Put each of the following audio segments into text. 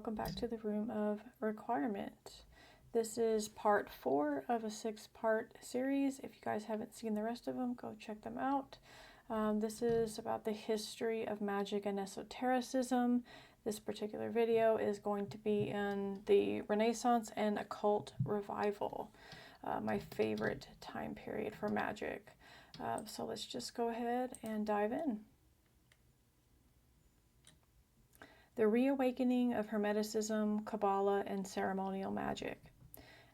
welcome back to the Room of Requirement. This is part 4 of a 6-part series. If you guys haven't seen the rest of them, go check them out. This is about the history of magic and esotericism. This particular video is going to be in the Renaissance and Occult revival, my favorite time period for magic. So let's just go ahead and dive in. The Reawakening of Hermeticism, Kabbalah, and Ceremonial Magic.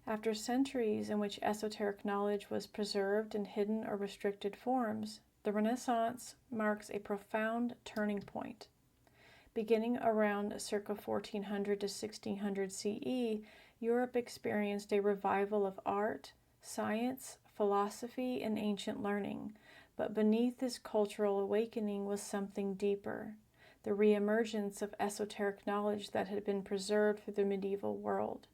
After centuries in which esoteric knowledge was preserved in hidden or restricted forms, the Renaissance marks a profound turning point. Beginning around circa 1400 to 1600 CE, Europe experienced a revival of art, science, philosophy, and ancient learning, but beneath this cultural awakening was something deeper. The re-emergence of esoteric knowledge that had been preserved through the medieval world.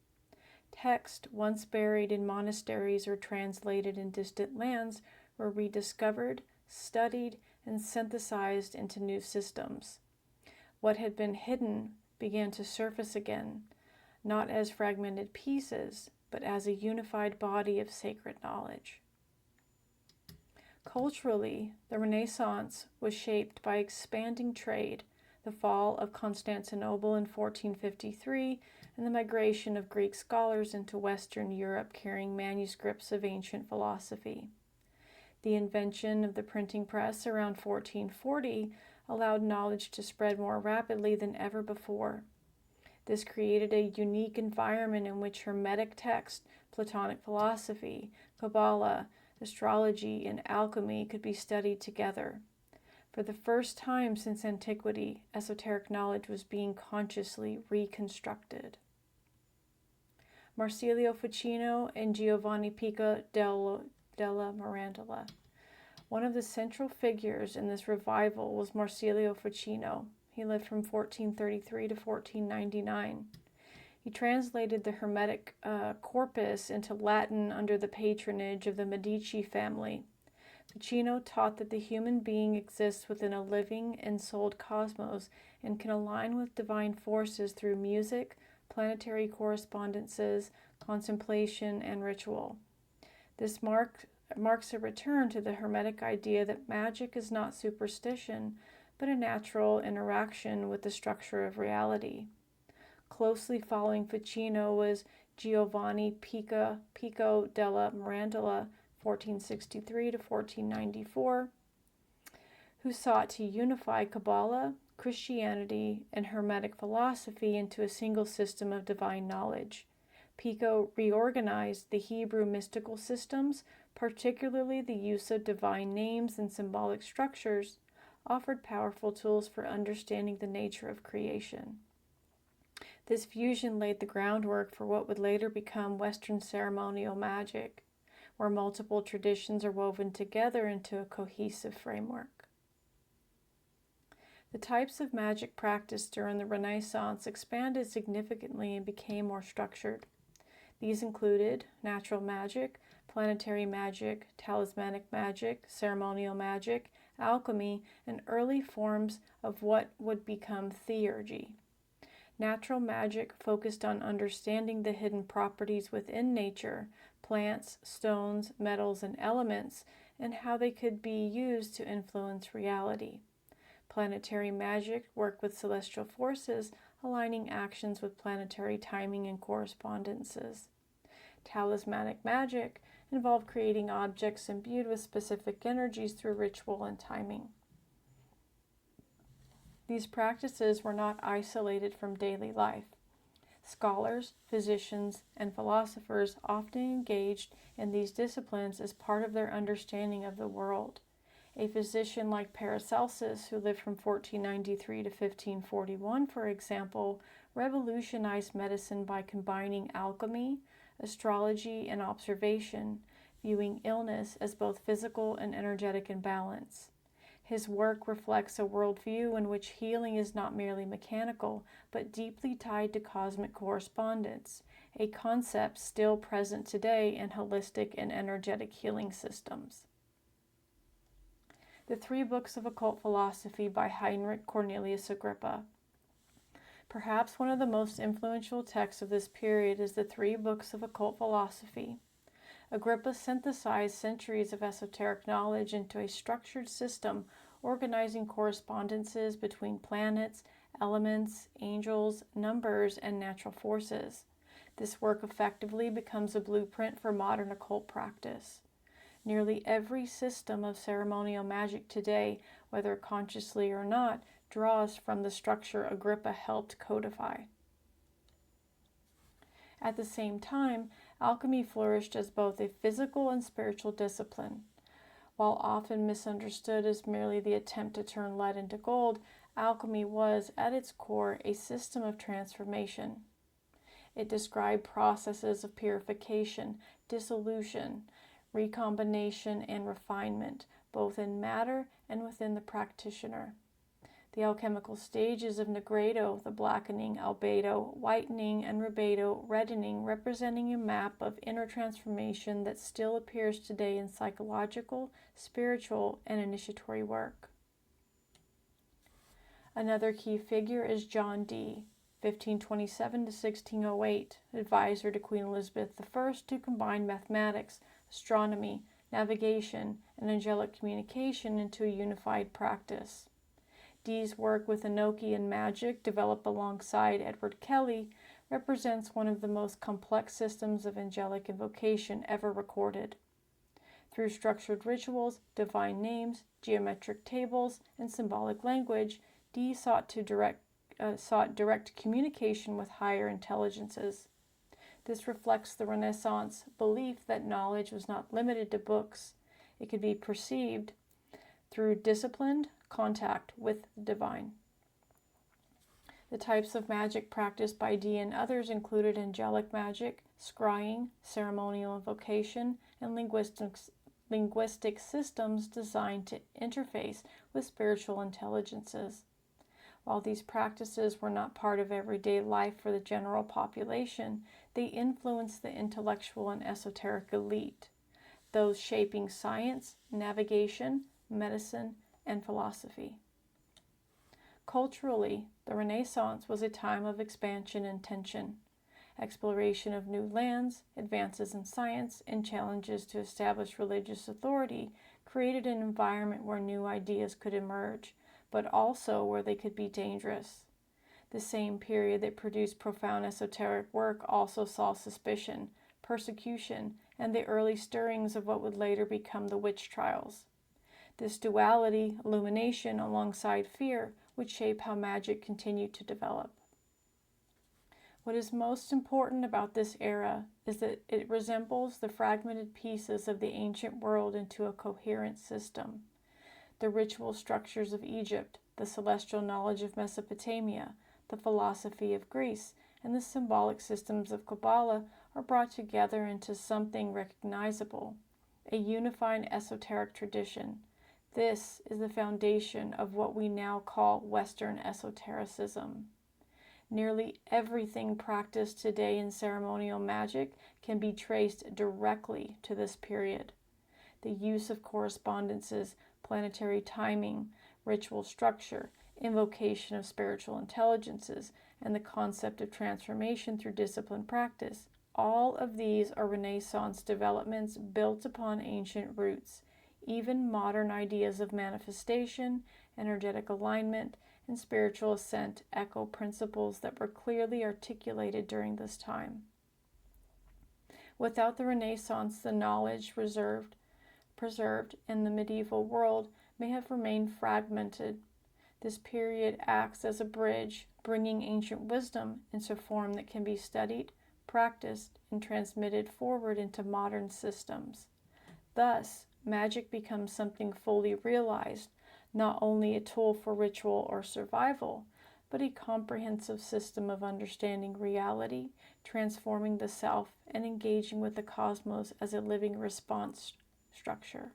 Texts once buried in monasteries or translated in distant lands were rediscovered, studied, and synthesized into new systems. What had been hidden began to surface again, not as fragmented pieces, but as a unified body of sacred knowledge. Culturally, the Renaissance was shaped by expanding trade, the fall of Constantinople in 1453, and the migration of Greek scholars into Western Europe carrying manuscripts of ancient philosophy. The invention of the printing press around 1440 allowed knowledge to spread more rapidly than ever before. This created a unique environment in which Hermetic texts, Platonic philosophy, Kabbalah, astrology, and alchemy could be studied together. For the first time since antiquity, esoteric knowledge was being consciously reconstructed. Marsilio Ficino and Giovanni Pico della Mirandola. One of the central figures in this revival was Marsilio Ficino. He lived from 1433 to 1499. He translated the Hermetic corpus into Latin under the patronage of the Medici family. Ficino taught that the human being exists within a living, ensouled cosmos and can align with divine forces through music, planetary correspondences, contemplation, and ritual. This marks a return to the Hermetic idea that magic is not superstition, but a natural interaction with the structure of reality. Closely following Ficino was Giovanni Pico della Mirandola, 1463 to 1494, who sought to unify Kabbalah, Christianity, and Hermetic philosophy into a single system of divine knowledge. Pico reorganized the Hebrew mystical systems, particularly the use of divine names and symbolic structures, offered powerful tools for understanding the nature of creation. This fusion laid the groundwork for what would later become Western ceremonial magic, where multiple traditions are woven together into a cohesive framework. The types of magic practiced during the Renaissance expanded significantly and became more structured. These included natural magic, planetary magic, talismanic magic, ceremonial magic, alchemy, and early forms of what would become theurgy. Natural magic focused on understanding the hidden properties within nature, plants, stones, metals, and elements, and how they could be used to influence reality. Planetary magic worked with celestial forces, aligning actions with planetary timing and correspondences. Talismanic magic involved creating objects imbued with specific energies through ritual and timing. These practices were not isolated from daily life. Scholars, physicians, and philosophers often engaged in these disciplines as part of their understanding of the world. A physician like Paracelsus, who lived from 1493 to 1541, for example, revolutionized medicine by combining alchemy, astrology, and observation, viewing illness as both physical and energetic imbalance. His work reflects a worldview in which healing is not merely mechanical, but deeply tied to cosmic correspondence, a concept still present today in holistic and energetic healing systems. The 3 books of occult philosophy by Heinrich Cornelius Agrippa. Perhaps one of the most influential texts of this period is the 3 books of occult philosophy. Agrippa synthesized centuries of esoteric knowledge into a structured system, organizing correspondences between planets, elements, angels, numbers, and natural forces. This work effectively becomes a blueprint for modern occult practice. Nearly every system of ceremonial magic today, whether consciously or not, draws from the structure Agrippa helped codify. At the same time, alchemy flourished as both a physical and spiritual discipline. While often misunderstood as merely the attempt to turn lead into gold, alchemy was, at its core, a system of transformation. It described processes of purification, dissolution, recombination, and refinement, both in matter and within the practitioner. The alchemical stages of nigredo, the blackening, albedo, whitening, and rubedo, reddening, representing a map of inner transformation that still appears today in psychological, spiritual, and initiatory work. Another key figure is John Dee, 1527 to 1608, advisor to Queen Elizabeth I to combine mathematics, astronomy, navigation, and angelic communication into a unified practice. Dee's work with Enochian magic, developed alongside Edward Kelly, represents one of the most complex systems of angelic invocation ever recorded. Through structured rituals, divine names, geometric tables, and symbolic language, Dee sought direct communication with higher intelligences. This reflects the Renaissance belief that knowledge was not limited to books. It could be perceived through disciplined contact with the divine. The types of magic practiced by Dee and others included angelic magic, scrying, ceremonial invocation, and linguistic systems designed to interface with spiritual intelligences. While these practices were not part of everyday life for the general population, they influenced the intellectual and esoteric elite, those shaping science, navigation, medicine, and philosophy. Culturally, the Renaissance was a time of expansion and tension. Exploration of new lands, advances in science, and challenges to establish religious authority created an environment where new ideas could emerge, but also where they could be dangerous. The same period that produced profound esoteric work also saw suspicion, persecution, and the early stirrings of what would later become the witch trials. This duality, illumination alongside fear, would shape how magic continued to develop. What is most important about this era is that it resembles the fragmented pieces of the ancient world into a coherent system. The ritual structures of Egypt, the celestial knowledge of Mesopotamia, the philosophy of Greece, and the symbolic systems of Kabbalah are brought together into something recognizable, a unifying esoteric tradition. This is the foundation of what we now call Western esotericism. Nearly everything practiced today in ceremonial magic can be traced directly to this period. The use of correspondences, planetary timing, ritual structure, invocation of spiritual intelligences, and the concept of transformation through disciplined practice. All of these are Renaissance developments built upon ancient roots. Even modern ideas of manifestation, energetic alignment, and spiritual ascent echo principles that were clearly articulated during this time. Without the Renaissance, the knowledge preserved in the medieval world may have remained fragmented. This period acts as a bridge, bringing ancient wisdom into form that can be studied, practiced, and transmitted forward into modern systems. Thus, magic becomes something fully realized, not only a tool for ritual or survival, but a comprehensive system of understanding reality, transforming the self, and engaging with the cosmos as a living response structure.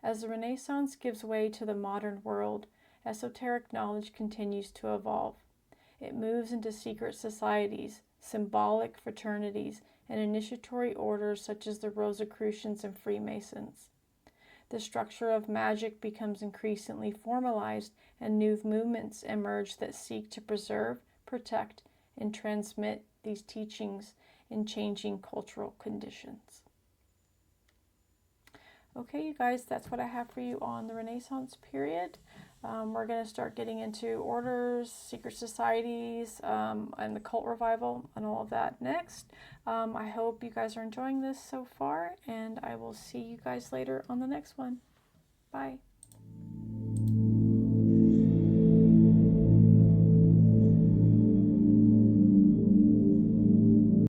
As the Renaissance gives way to the modern world, esoteric knowledge continues to evolve. It moves into secret societies, symbolic fraternities, and initiatory orders such as the Rosicrucians and Freemasons. The structure of magic becomes increasingly formalized, and new movements emerge that seek to preserve, protect, and transmit these teachings in changing cultural conditions. Okay, you guys, that's what I have for you on the Renaissance period. We're going to start getting into orders, secret societies, and the cult revival and all of that next. I hope you guys are enjoying this so far, and I will see you guys later on the next one. Bye.